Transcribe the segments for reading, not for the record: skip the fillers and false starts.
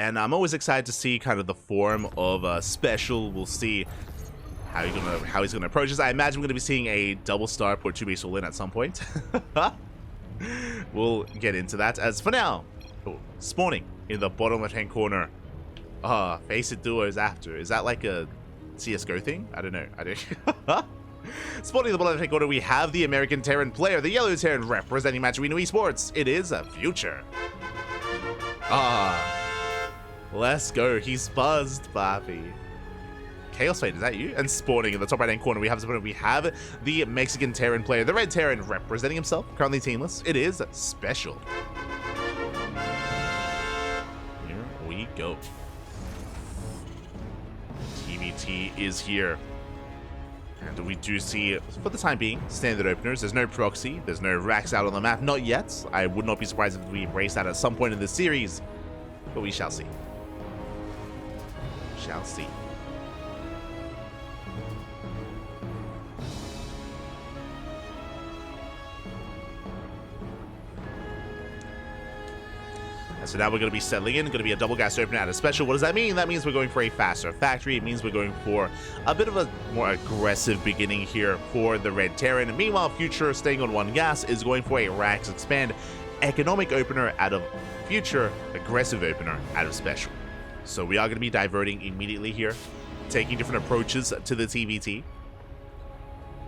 And I'm always excited to see kind of the form of SpeCial. We'll see how he's gonna approach this. I imagine we're gonna be seeing a double starport 2-base all in at some point. We'll get into that. As for now, spawning in the bottom left-hand corner. Face it duos after. Is that like a CSGO thing? I don't know. Spawning in the bottom left-hand corner, we have the American Terran player, the yellow Terran representing Matcherino Esports. It is a Future. Let's go. He's buzzed, Bobby. Chaos Fate, is that you? And spawning in the top right-hand corner, we have the Mexican Terran player, the red Terran representing himself, currently teamless. It is SpeCial. Here we go. TvT is here. And we do see, for the time being, standard openers. There's no proxy, there's no racks out on the map, not yet. I would not be surprised if we embrace that at some point in the series, but we shall see. Shall see. So now we're going to be settling in, going to be a double gas opener out of SpeCial. What does that mean? That means we're going for a faster factory. It means we're going for a bit of a more aggressive beginning here for the red Terran. Meanwhile, Future, staying on one gas, is going for a racks expand economic opener out of Future, aggressive opener out of SpeCial. So we are going to be diverting immediately here, taking different approaches to the TvT.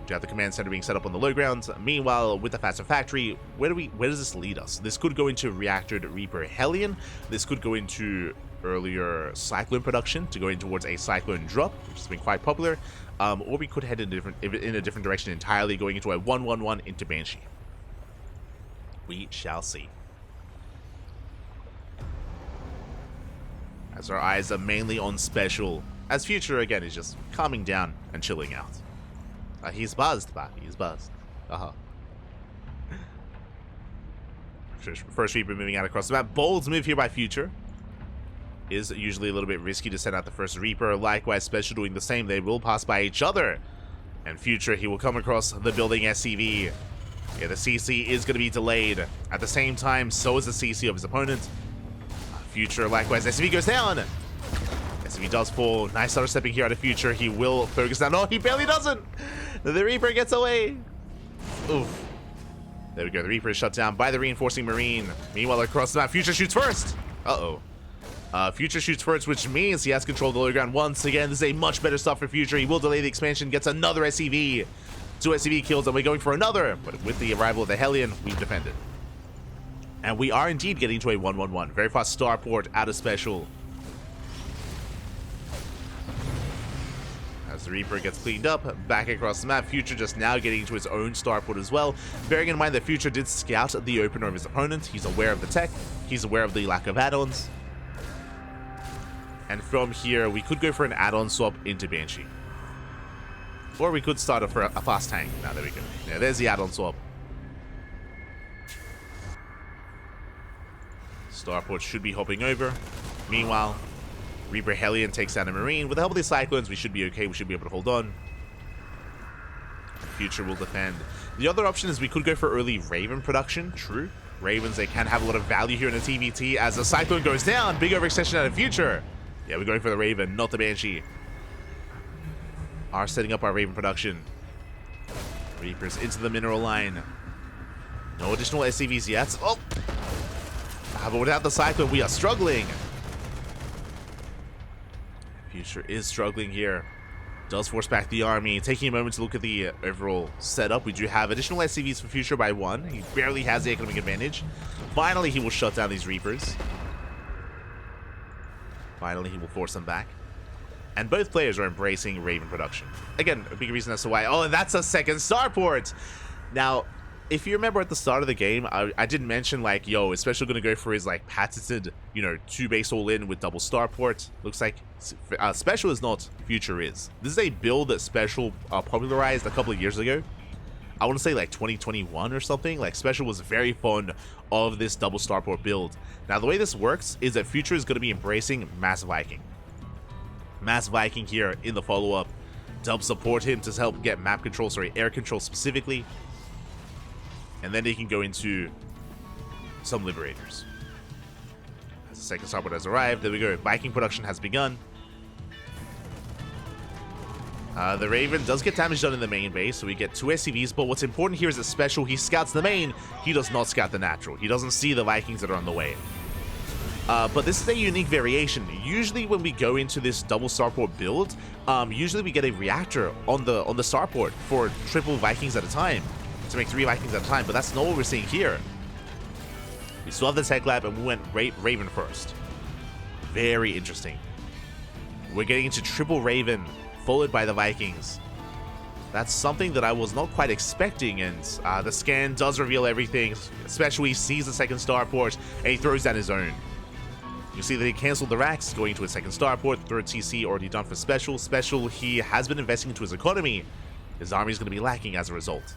You have the command center being set up on the low ground. Meanwhile, with the faster factory, where does this lead us? This could go into reactored Reaper Hellion. This could go into earlier Cyclone production to go in towards a Cyclone drop, which has been quite popular. Or we could head in a different direction entirely, going into a 1-1-1 into Banshee. We shall see. As our eyes are mainly on SpeCial, as Future again is just calming down and chilling out. He's buzzed, Bobby. He's buzzed. First Reaper moving out across the map. Bold move here by Future. Is usually a little bit risky to send out the first Reaper. Likewise, SpeCial doing the same. They will pass by each other. And Future, he will come across the building SCV. Yeah, the CC is going to be delayed. At the same time, so is the CC of his opponent. Future, likewise, SCV goes down. SCV does fall. Nice starter stepping here out of Future. He will focus down. No, he barely doesn't. The Reaper gets away. Oof. There we go. The Reaper is shut down by the reinforcing Marine. Meanwhile, across the map, Future shoots first. Future shoots first, which means he has control of the low ground once again. This is a much better start for Future. He will delay the expansion, gets another SCV. 2 SCV kills, and we're going for another. But with the arrival of the Hellion, we've defended. And we are indeed getting to a 1-1-1. Very fast starport out of SpeCial. As the Reaper gets cleaned up, back across the map, Future just now getting to his own starport as well. Bearing in mind that Future did scout the opener of his opponent. He's aware of the tech. He's aware of the lack of add-ons. And from here, we could go for an add-on swap into Banshee. Or we could start for a fast tank. Now, there we go. Yeah, there's the add-on swap. Starport should be hopping over. Meanwhile, Reaper Hellion takes down a Marine. With the help of the Cyclones, we should be okay. We should be able to hold on. Future will defend. The other option is we could go for early Raven production. True. Ravens, they can have a lot of value here in the TvT. As the Cyclone goes down, big overextension out of Future. Yeah, we're going for the Raven, not the Banshee. Are setting up our Raven production. Reapers into the mineral line. No additional SCVs yet. Oh! But without the Cyclone, we are struggling. Future is struggling here. Does force back the army. Taking a moment to look at the overall setup. We do have additional SCVs for Future by 1. He barely has the economic advantage. Finally, he will shut down these Reapers. Finally, he will force them back. And both players are embracing Raven production. Again, a big reason as to why. Oh, and that's a second starport! Now, if you remember at the start of the game, I did mention, like, yo, is SpeCial going to go for his, like, patented, 2-base all-in with double starport? Looks like SpeCial is not, Future is. This is a build that SpeCial popularized a couple of years ago. I want to say, like, 2021 or something. Like, SpeCial was very fond of this double starport build. Now, the way this works is that Future is going to be embracing Mass Viking. Mass Viking here in the follow-up. Dub support him to help get map control, air control specifically. And then they can go into some Liberators. Second starport has arrived. There we go. Viking production has begun. The Raven does get damage done in the main base, so we get 2 SCVs, but what's important here is that SpeCial, he scouts the main, he does not scout the natural. He doesn't see the Vikings that are on the way. But this is a unique variation. Usually when we go into this double starport build, usually we get a reactor on the starport for triple Vikings at a time, to make 3 Vikings at a time, but that's not what we're seeing here. We still have the tech lab, and we went Raven first. Very interesting. We're getting into triple Raven, followed by the Vikings. That's something that I was not quite expecting, and the scan does reveal everything, especially he sees the second starport, and he throws down his own. You see that he cancelled the racks, going to a second starport, third TC already done for SpeCial. SpeCial, he has been investing into his economy. His army is going to be lacking as a result.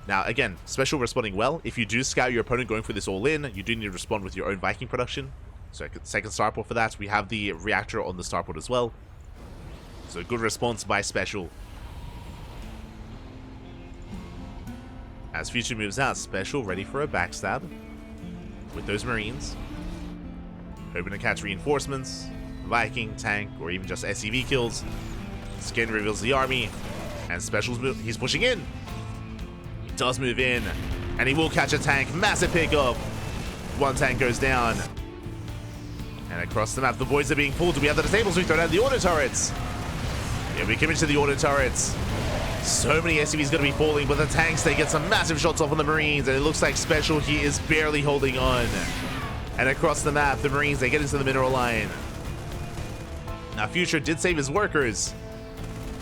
Now, again, SpeCial responding well. If you do scout your opponent going for this all-in, you do need to respond with your own Viking production. So second starport for that. We have the reactor on the starport as well. So good response by SpeCial. As Future moves out, SpeCial ready for a backstab with those Marines. Hoping to catch reinforcements, Viking, tank, or even just SCV kills. Skin reveals the army, and SpeCial's he's pushing in. He does move in, and he will catch a tank. Massive pickup. 1 tank goes down. And across the map, the boys are being pulled. Do we have the disables? We throw down the auto turrets. Yeah, we commit to the auto turrets. So many SCVs going to be falling, but the tanks, they get some massive shots off on the Marines, and it looks like SpeCial, he is barely holding on. And across the map, the Marines, they get into the mineral line. Now, Future did save his workers,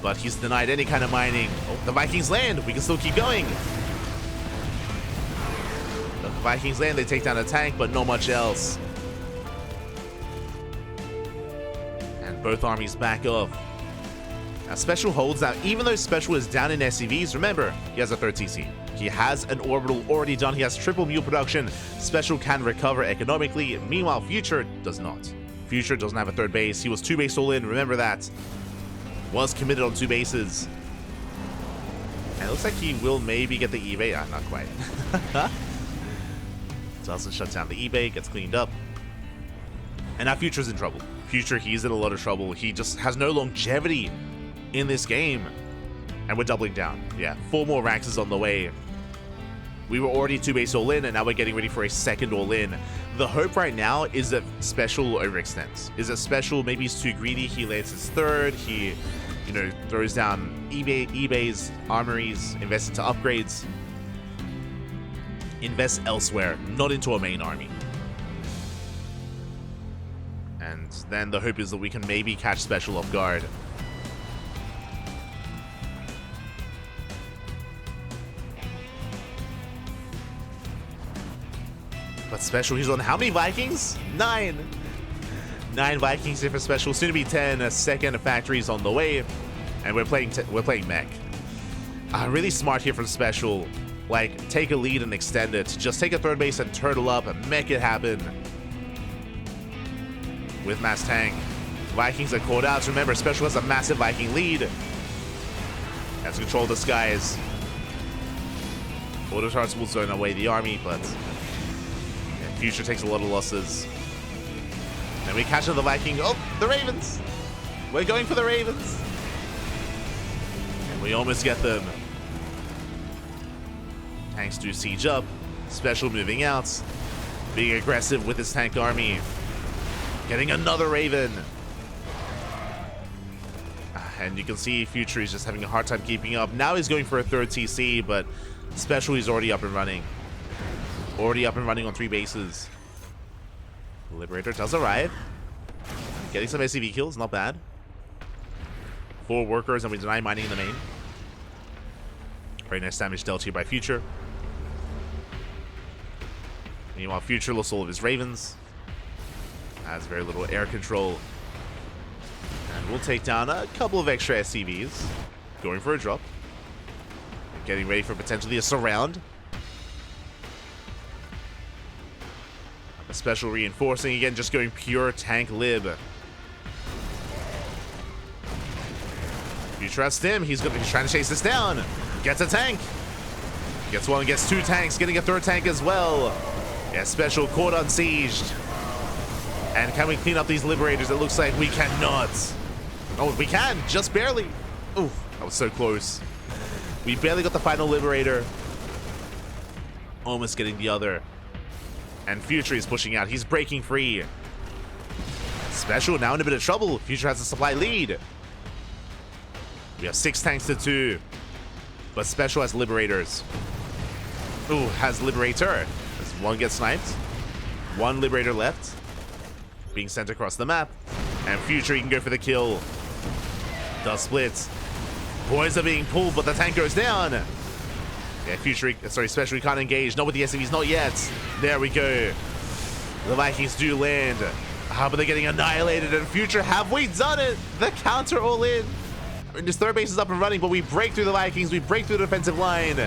but he's denied any kind of mining. Oh, the Vikings land. We can still keep going. The Vikings land. They take down a tank, but not much else. And both armies back off. Now, SpeCial holds. Now, even though SpeCial is down in SCVs, remember, he has a 3rd TC. He has an orbital already done. He has triple mule production. SpeCial can recover economically. Meanwhile, Future does not. Future doesn't have a 3rd base. He was 2 base all in. Remember that. Was committed on 2 bases. And it looks like he will maybe get the eBay. Not quite. Doesn't shut down the eBay. Gets cleaned up. And now Future's in trouble. Future, he's in a lot of trouble. He just has no longevity in this game. And we're doubling down. Yeah, 4 more racks is on the way. We were already 2 base all in, and now we're getting ready for a second all in. The hope right now is that SpeCial overextends. Is that SpeCial, maybe he's too greedy, he lands his 3rd, he, you know, throws down eBays, armories, invests into upgrades. Invest elsewhere, not into a main army. And then the hope is that we can maybe catch SpeCial off guard. But SpeCial, he's on how many Vikings? 9. 9 Vikings here for SpeCial. Soon to be 10. A second factory's on the way, and we're playing mech. Really smart here from SpeCial. Like, take a lead and extend it. Just take a 3rd base and turtle up and make it happen. With mass tank, Vikings are called out. Remember, SpeCial has a massive Viking lead. Has control of the skies. Auto turrets will zone away the army, but Future takes a lot of losses. And we catch up the Viking. Oh, the Ravens! We're going for the Ravens. And we almost get them. Tanks do siege up. SpeCial moving out. Being aggressive with his tank army. Getting another Raven. And you can see Future is just having a hard time keeping up. Now he's going for a 3rd TC, but SpeCial is already up and running. Already up and running on 3 bases. The Liberator does arrive. Getting some SCV kills, not bad. 4 workers, and we deny mining in the main. Very nice damage dealt here by Future. Meanwhile, Future lost all of his Ravens. Has very little air control. And we'll take down a couple of extra SCVs. Going for a drop. Getting ready for potentially a surround. A SpeCial reinforcing again, just going pure tank lib. You trust him. He's trying to chase this down. Gets a tank. Gets 1, gets 2 tanks. Getting a 3rd tank as well. Yeah, SpeCial caught unsieged. And can we clean up these Liberators? It looks like we cannot. Oh, we can, just barely. Ooh, that was so close. We barely got the final Liberator. Almost getting the other. And Future is pushing out. He's breaking free. SpeCial now in a bit of trouble. Future has a supply lead. We have 6 tanks to 2. But SpeCial has Liberators. Ooh, has Liberator. As one gets sniped. 1 Liberator left. Being sent across the map. And Future, he can go for the kill. Does split. Boys are being pulled, but the tank goes down. Yeah, SpeCial, can't engage. Not with the SCVs, not yet. There we go. The Vikings do land. But they're getting annihilated. And Future, have we done it? The counter all in. His third base is up and running, but we break through the Vikings. We break through the defensive line.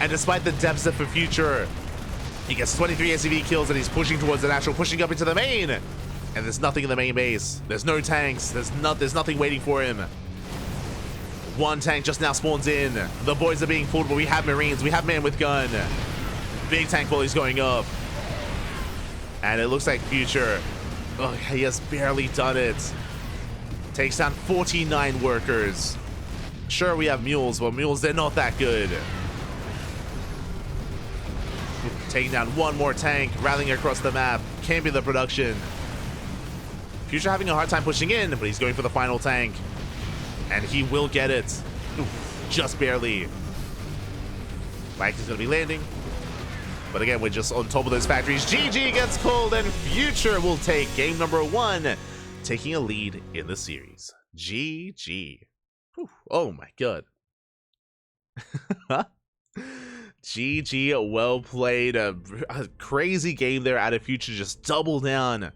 And despite the depths for Future, he gets 23 SCV kills and he's pushing towards the natural, pushing up into the main. And there's nothing in the main base. There's no tanks. There's nothing waiting for him. 1 tank just now spawns in. The boys are being pulled, but we have Marines. We have man with gun. Big tank volleys going up. And it looks like Future, oh, he has barely done it. Takes down 49 workers. Sure, we have mules, but mules, they're not that good. Taking down 1 more tank, rallying across the map. Can't be the production. Future having a hard time pushing in, but he's going for the final tank. And he will get it. Oof, just barely. Vikings going to be landing. But again, we're just on top of those factories. GG gets called, and Future will take game number 1, taking a lead in the series. GG. Whew, oh my god. GG, well played. A crazy game there out of Future. Just double down.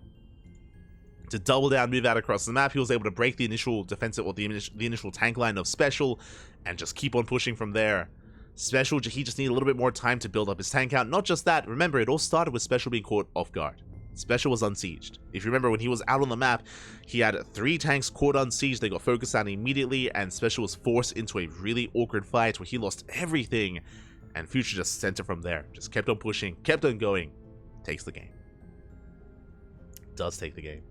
To double down, move out across the map. He was able to break the initial defensive, or the initial tank line of SpeCial, and just keep on pushing from there. SpeCial, he just needed a little bit more time to build up his tank count. Not just that, remember, it all started with SpeCial being caught off guard. SpeCial was unsieged. If you remember, when he was out on the map, he had 3 tanks caught unsieged. They got focused on immediately, and SpeCial was forced into a really awkward fight where he lost everything, and Future just sent it from there. Just kept on pushing, kept on going. Takes the game. Does take the game.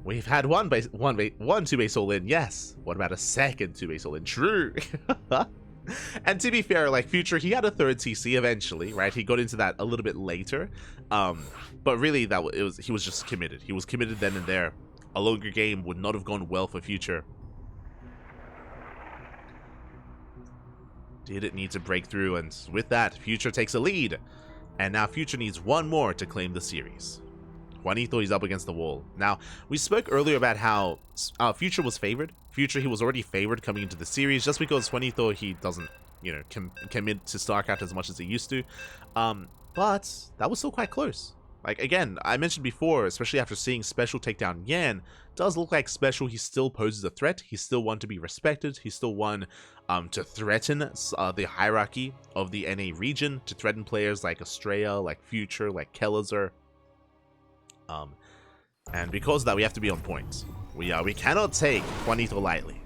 We've had one 2-base all-in, yes. What about a second 2-base all-in? True. And to be fair, like Future, he had a 3rd TC eventually, right? He got into that a little bit later. But really, he was just committed. He was committed then and there. A longer game would not have gone well for Future. Did it need to break through? And with that, Future takes a lead. And now Future needs 1 more to claim the series. Juanito, he's up against the wall. Now, we spoke earlier about how Future was favored. Future, he was already favored coming into the series just because Juanito, he doesn't, you know, commit to StarCraft as much as he used to. But that was still quite close. Like, again, I mentioned before, especially after seeing SpeCial take down Yan, does look like SpeCial, he still poses a threat. He's still one to be respected. He's still one to threaten the hierarchy of the NA region, to threaten players like Estrella, like Future, like Kelazar. And because of that, we have to be on point. We cannot take Juanito lightly.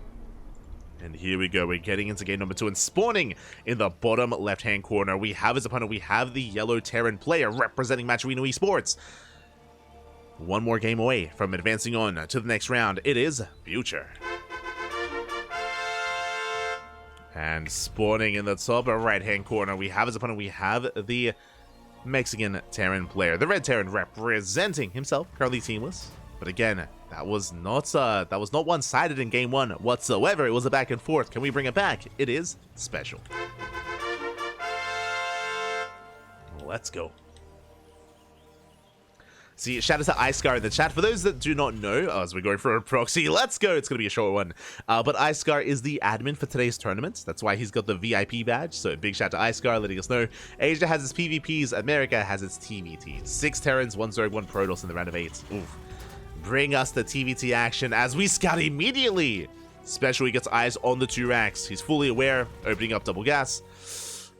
And here we go. We're getting into game number 2 and spawning in the bottom left-hand corner. We have his opponent. We have the yellow Terran player representing Matcherino Esports. 1 more game away from advancing on to the next round. It is Future. And spawning in the top right-hand corner, we have his opponent. We have the Mexican Terran player, the red Terran representing himself, currently teamless. But again, that was not one-sided in game 1 whatsoever. It was a back and forth. Can we bring it back? It is SpeCial. Let's go. See, shout out to iScar in the chat. For those that do not know, as we're going for a proxy, let's go. It's going to be a short one. But iScar is the admin for today's tournament. That's why he's got the VIP badge. So big shout out to iScar letting us know. Asia has its PvPs. America has its TvT. 6 Terrans, 1 Zerg, 1 Protoss in the round of 8. Oof. Bring us the TvT action as we scout immediately. SpeCial, he gets eyes on the 2 racks. He's fully aware, opening up double gas.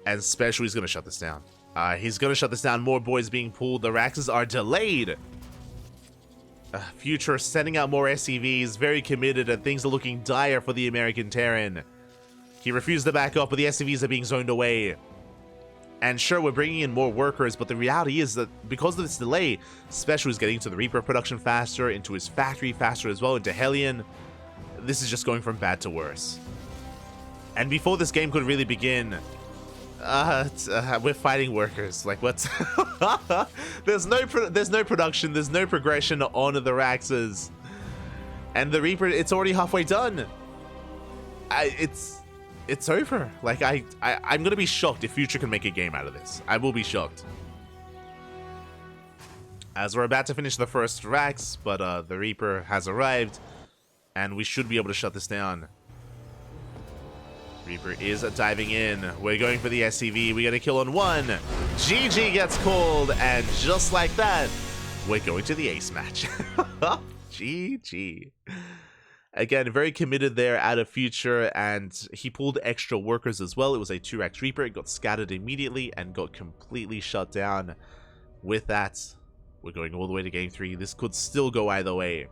And SpeCial, he's going to shut this down. He's going to shut this down. More boys being pulled. The racks are delayed. Future sending out more SCVs. Very committed, and things are looking dire for the American Terran. He refused to back up, but the SCVs are being zoned away. And sure, we're bringing in more workers, but the reality is that because of this delay, SpeCial is getting to the Reaper production faster, into his factory faster as well, into Hellion. This is just going from bad to worse. And before this game could really begin, we're fighting workers. Like, what's... there's no production, there's no progression on the Raxes. And the Reaper, it's already halfway done. It's over. Like, I'm gonna be shocked if Future can make a game out of this. I will be shocked. As we're about to finish the first Rax, but the Reaper has arrived, and we should be able to shut this down. Reaper is diving in. We're going for the SCV. We got a kill on one. GG gets called, and just like that, we're going to the ace match. GG. Again, very committed there out of Future, and he pulled extra workers as well. It was a 2x Reaper. It got scattered immediately and got completely shut down. With that, we're going all the way to game 3. This could still go either way.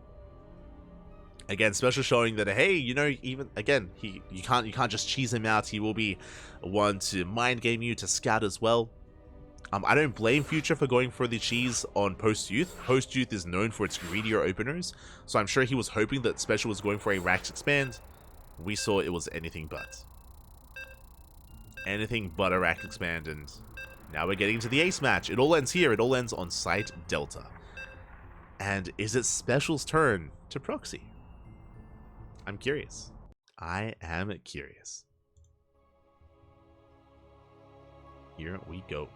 Again, SpeCial showing that, hey, you know, even again, you can't just cheese him out. He will be one to mind game you, to scout as well. I don't blame Future for going for the cheese on Post-Youth. Post-Youth is known for its greedier openers, so I'm sure he was hoping that SpeCial was going for a Rax Expand. We saw it was anything but. Anything but a Rax Expand, and now we're getting into the ace match. It all ends here. It all ends on site Delta. And is it SpeCial's turn to proxy? I'm curious. I am curious. Here we go.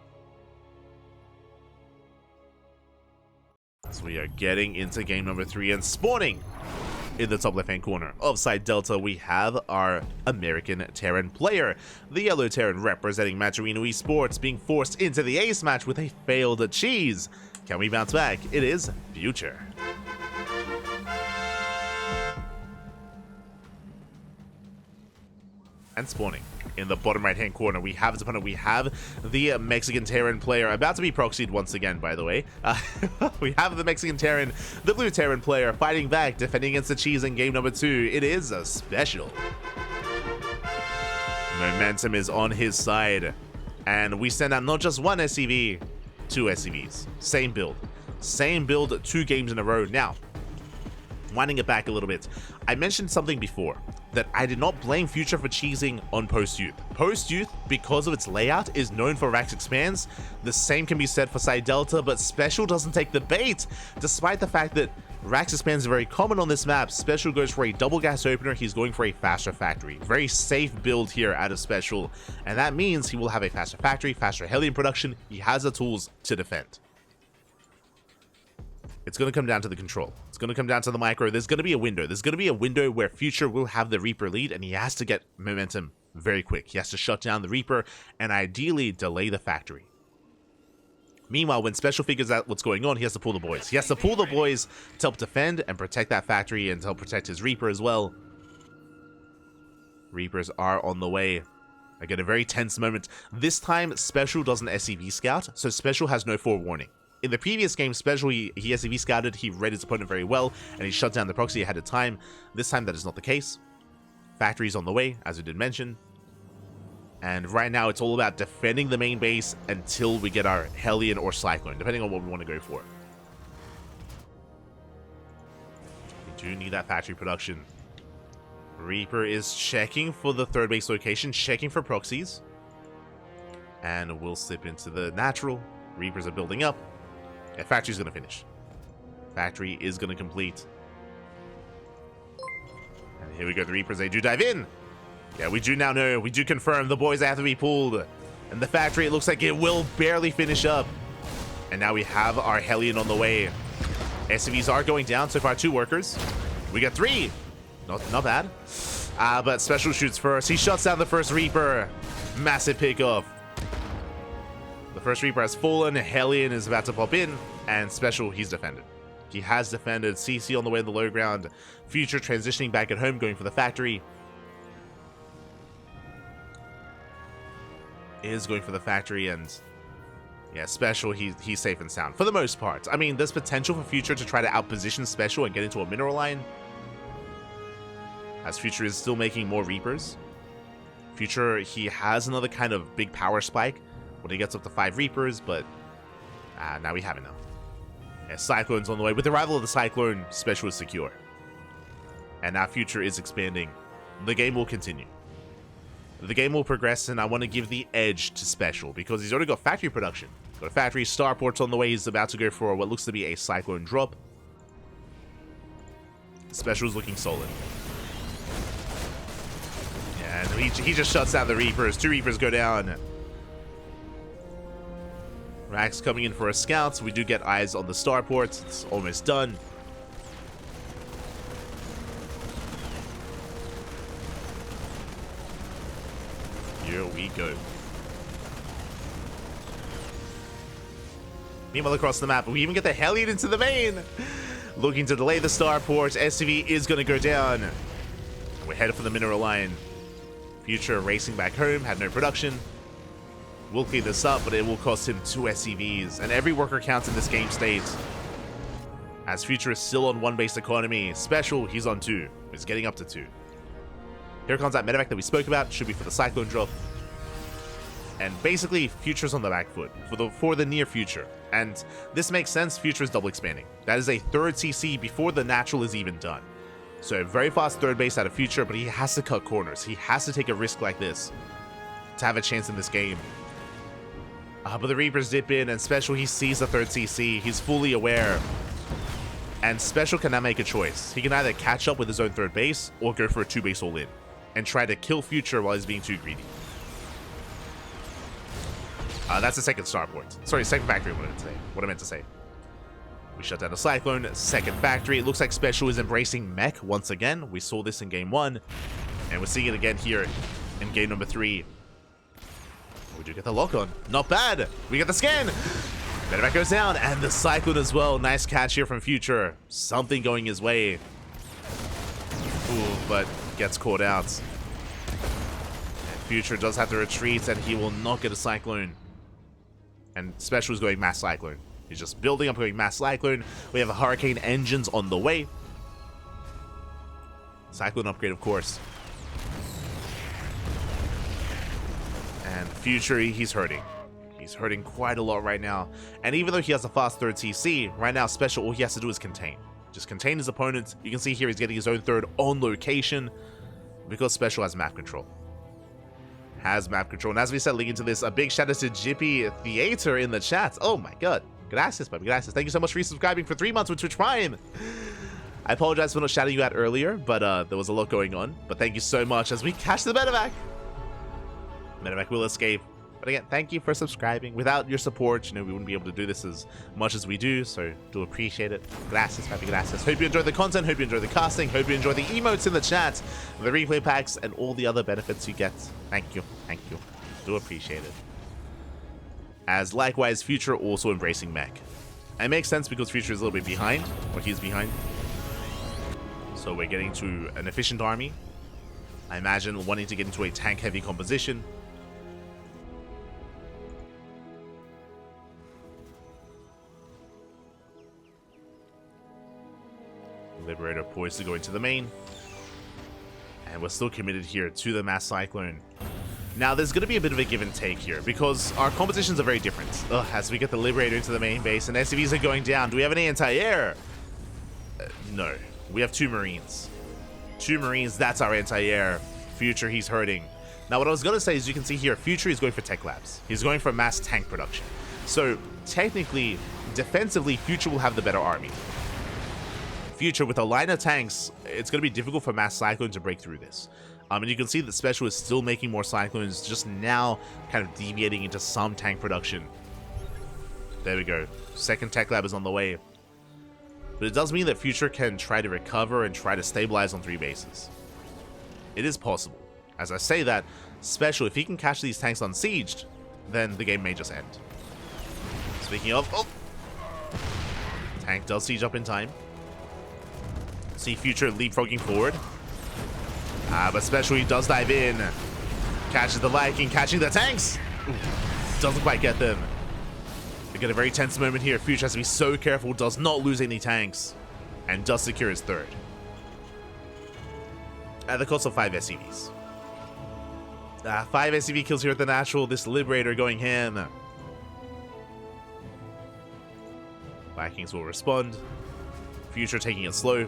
So we are getting into game number 3 and spawning in the top left-hand corner of side Delta, we have our American Terran player. The yellow Terran representing Maturino Esports being forced into the ace match with a failed cheese. Can we bounce back? It is Future. And spawning in the bottom right hand corner, we have his opponent. We have the Mexican Terran player, about to be proxied once again, by the way. We have the Mexican Terran, the blue Terran player, fighting back, defending against the cheese in game number 2. It is a SpeCial. Momentum is on his side, and we send out not just one SCV, 2 SCVs. Same build, 2 games in a row. Now, winding it back a little bit, I mentioned something before, that I did not blame Future for cheesing on Post-Youth. Post-Youth, because of its layout, is known for Rax Expands. The same can be said for Side Delta, but SpeCial doesn't take the bait. Despite the fact that Rax Expands are very common on this map, SpeCial goes for a double gas opener. He's going for a faster factory. Very safe build here out of SpeCial, and that means he will have a faster factory, faster Hellion production. He has the tools to defend. It's going to come down to the control. It's going to come down to the micro. There's going to be a window. There's going to be a window where Future will have the Reaper lead, and he has to get momentum very quick. He has to shut down the Reaper and ideally delay the factory. Meanwhile, when SpeCial figures out what's going on, he has to pull the boys. He has to pull the boys to help defend and protect that factory and to help protect his Reaper as well. Reapers are on the way. I get a very tense moment. This time, SpeCial doesn't SCV scout, so SpeCial has no forewarning. In the previous game, SpeCial, he SCV scouted, he read his opponent very well, and he shut down the proxy ahead of time. This time, that is not the case. Factory's on the way, as we did mention. And right now, it's all about defending the main base until we get our Hellion or Cyclone, depending on what we want to go for. We do need that factory production. Reaper is checking for the third base location, checking for proxies. And we'll slip into the natural. Reapers are building up. Yeah, factory's going to finish. Factory is going to complete. And here we go, the Reapers, they do dive in. Yeah, we do now know, we do confirm the boys have to be pulled. And the factory, it looks like it will barely finish up. And now we have our Hellion on the way. SCVs are going down, so far 2 workers. We got 3. Not bad. But SpeCial shoots first. He shuts down the first Reaper. Massive pickoff. The first Reaper has fallen, Hellion is about to pop in, and SpeCial, he's defended. He has defended. CC on the way to the low ground. Future transitioning back at home, going for the factory. Is going for the factory, and yeah, SpeCial, he's safe and sound for the most part. I mean, there's potential for Future to try to outposition SpeCial and get into a mineral line, as Future is still making more Reapers. Future, he has another kind of big power spike. when he gets up to 5 Reapers, but now we have it now. Yeah, Cyclone's on the way. With the arrival of the Cyclone, Special is secure. And now Future is expanding. The game will continue. The game will progress, and I want to give the edge to Special, because he's already got factory production. Got a factory, starport's on the way. He's about to go for what looks to be a Cyclone drop. Special's looking solid. Yeah, and he just shuts down the Reapers. 2 Reapers go down. Rax coming in for a scout. We do get eyes on the starport. It's almost done. Here we go. Meanwhile, across the map, we even get the Hellion into the main. Looking to delay the starport. SCV is going to go down. We're headed for the mineral line. Future racing back home. Had no production. We'll clean this up, but it will cost him 2 SCVs. And every worker counts in this game state. As Future is still on 1 base economy. Special, he's on 2. He's getting up to 2. Here comes that medevac that we spoke about. Should be for the Cyclone drop. And basically, Future's on the back foot for the near future. And this makes sense. Future is double expanding. That is a 3rd CC before the natural is even done. So very fast 3rd base out of Future, but he has to cut corners. He has to take a risk like this to have a chance in this game. But the Reapers dip in, and Special, he sees the 3rd CC. He's fully aware. And Special can now make a choice. He can either catch up with his own 3rd base, or go for a 2 base all-in, and try to kill Future while he's being too greedy. That's the 2nd starport. Sorry, 2nd factory, what I meant to say. We shut down the Cyclone, 2nd factory. It looks like Special is embracing mech once again. We saw this in game 1, and we're seeing it again here in game number 3. We do get the lock on. Not bad. We get the scan. Medevac goes down, and the Cyclone as well. Nice catch here from Future. Something going his way. Ooh, but gets caught out. And Future does have to retreat, and he will not get a Cyclone. And Special is going mass Cyclone. He's just building up, going mass Cyclone. We have a Hurricane engines on the way. Cyclone upgrade, of course. And Future, he's hurting. He's hurting quite a lot right now. And even though he has a fast 3rd TC, right now Special, all he has to do is contain. Just contain his opponent. You can see here he's getting his own 3rd on location because Special has map control. And as we said, linking to this, a big shout out to Jippy Theater in the chat. Oh my god. Gracias, baby. Gracias. Thank you so much for resubscribing for 3 months with Twitch Prime. I apologize for not shouting you out earlier, but there was a lot going on. But thank you so much as we catch the medevac. Medevac will escape. But again, thank you for subscribing. Without your support, we wouldn't be able to do this as much as we do, so do appreciate it. Gracias, papi, gracias. Hope you enjoy the content, hope you enjoy the casting, hope you enjoy the emotes in the chat, the replay packs, and all the other benefits you get. Thank you, thank you. Do appreciate it. As likewise, Future also embracing mech. It makes sense because Future is a little bit behind, or he's behind. So we're getting to an efficient army. I imagine wanting to get into a tank-heavy composition. Liberator poised to go into the main. And we're still committed here to the mass Cyclone. Now, there's going to be a bit of a give and take here, because our compositions are very different. As we get the Liberator into the main base, and SCVs are going down. Do we have any anti-air? No. We have 2 Marines. 2 Marines, that's our anti-air. Future, he's hurting. Now, what I was going to say is, you can see here, Future is going for tech labs. He's going for mass tank production. So, technically, defensively, Future will have the better army. Future, with a line of tanks, it's going to be difficult for mass Cyclone to break through this. And you can see that Special is still making more Cyclones, just now kind of deviating into some tank production. There we go. 2nd tech lab is on the way. But it does mean that Future can try to recover and try to stabilize on 3 bases. It is possible. As I say that, Special, if he can catch these tanks unsieged, then the game may just end. Speaking of, tank does siege up in time. See Future leapfrogging forward. But Special, he does dive in. Catches the Viking, catching the tanks. Ooh, doesn't quite get them. We get a very tense moment here. Future has to be so careful, does not lose any tanks, and does secure his 3rd. At the cost of 5 SCVs. 5 SCV kills here at the natural. This Liberator going ham. Vikings will respond. Future taking it slow.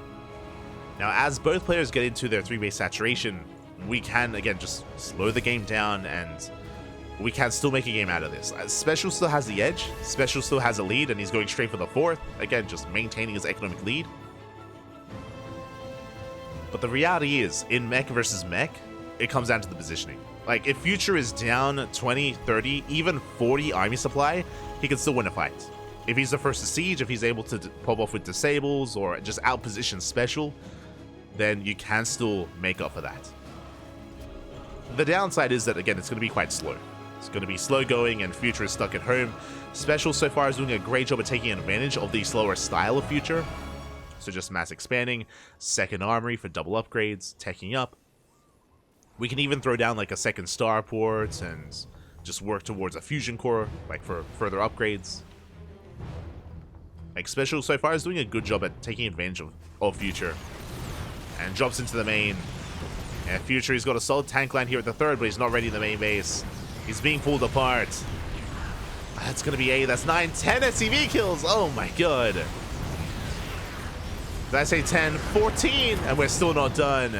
Now, as both players get into their 3-base saturation, we can, again, just slow the game down, and we can still make a game out of this. SpeCial still has the edge. SpeCial still has a lead, and he's going straight for the 4th. Again, just maintaining his economic lead. But the reality is, in mech versus mech, it comes down to the positioning. Like, if Future is down 20, 30, even 40 army supply, he can still win a fight. If he's the first to siege, if he's able to pop off with disables or just outposition SpeCial, then you can still make up for that. The downside is that, again, it's going to be quite slow. It's going to be slow going, and Future is stuck at home. SpeCial so far is doing a great job of taking advantage of the slower style of Future. So just mass expanding, second armory for double upgrades, teching up. We can even throw down like a second starport and just work towards a fusion core, like for further upgrades. Like, SpeCial so far is doing a good job at taking advantage of Future. And drops into the main. And Future, he's got a solid tank line here at the 3rd, but he's not ready in the main base. He's being pulled apart. That's going to be 8. That's 9. 10 SCV kills. Oh my god. Did I say 10? 14. And we're still not done.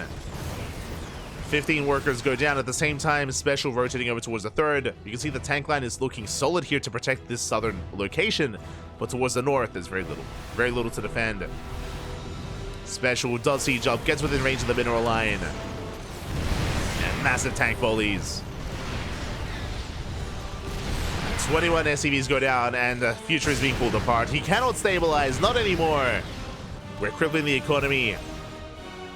15 workers go down at the same time. SpeCial rotating over towards the 3rd. You can see the tank line is looking solid here to protect this southern location. But towards the north, there's very little to defend. SpeCial does siege up, gets within range of the mineral line. And massive tank volleys. 21 SCVs go down, and Future is being pulled apart. He cannot stabilize, not anymore. We're crippling the economy.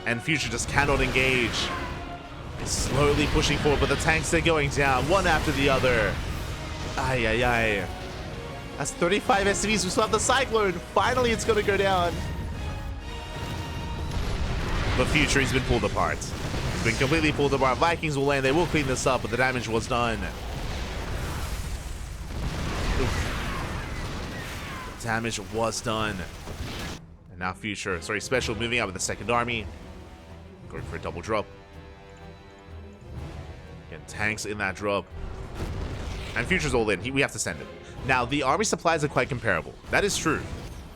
And Future just cannot engage. He's slowly pushing forward, but the tanks, they're going down, one after the other. Ay, ay, ay. That's 35 SCVs. We still have the Cyclone. Finally, it's going to go down. But Future, he's been pulled apart. He's been completely pulled apart. Vikings will land. They will clean this up, but the damage was done. The damage was done. And now SpeCial moving out with the second army. Going for a double drop. Again, tanks in that drop. And Future's all in. We have to send it. Now, the army supplies are quite comparable. That is true.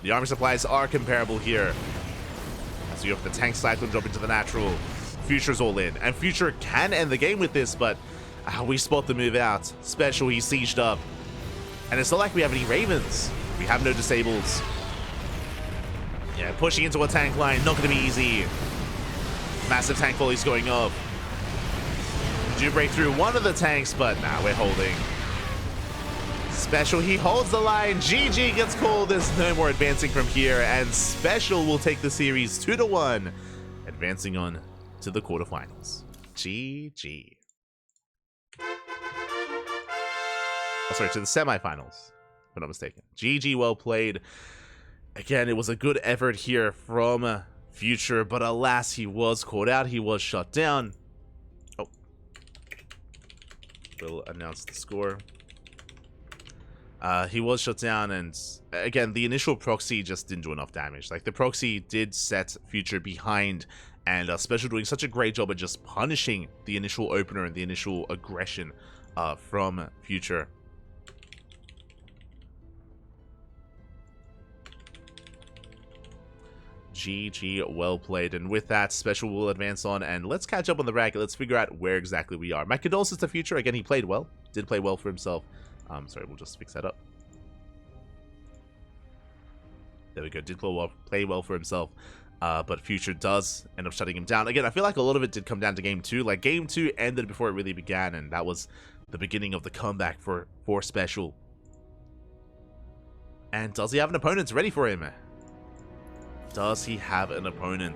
The army supplies are comparable here. So you have the tank cyclone drop into the natural. Future's all in. And Future can end the game with this, but we spot the move out. SpeCial, he's sieged up. And it's not like we have any Ravens. We have no disables. Yeah, pushing into a tank line, not going to be easy. Massive tank volleys going up. Do break through one of the tanks, but nah, we're holding. SpeCial, he holds the line. GG gets called. There's no more advancing from here, and SpeCial will take the series 2-1, advancing on to the quarterfinals. GG. Oh, sorry, to the semifinals, if I'm not mistaken. GG, well played. Again, it was a good effort here from Future, but alas, he was caught out. He was shut down. Oh. We'll announce the score. He was shut down, and again, the initial proxy just didn't do enough damage. Like, the proxy did set Future behind, and SpeCial doing such a great job at just punishing the initial opener and the initial aggression from Future. GG, well played. And with that, SpeCial will advance on, and let's catch up on the bracket. Let's figure out where exactly we are. My condolences to Future. Again, he played well. Did play well for himself. Sorry, we'll just fix that up. There we go. Did play well for himself. But Future does end up shutting him down. Again, I feel like a lot of it did come down to Game 2. Like, Game 2 ended before it really began, and that was the beginning of the comeback for SpeCial. And does he have an opponent ready for him? Does he have an opponent?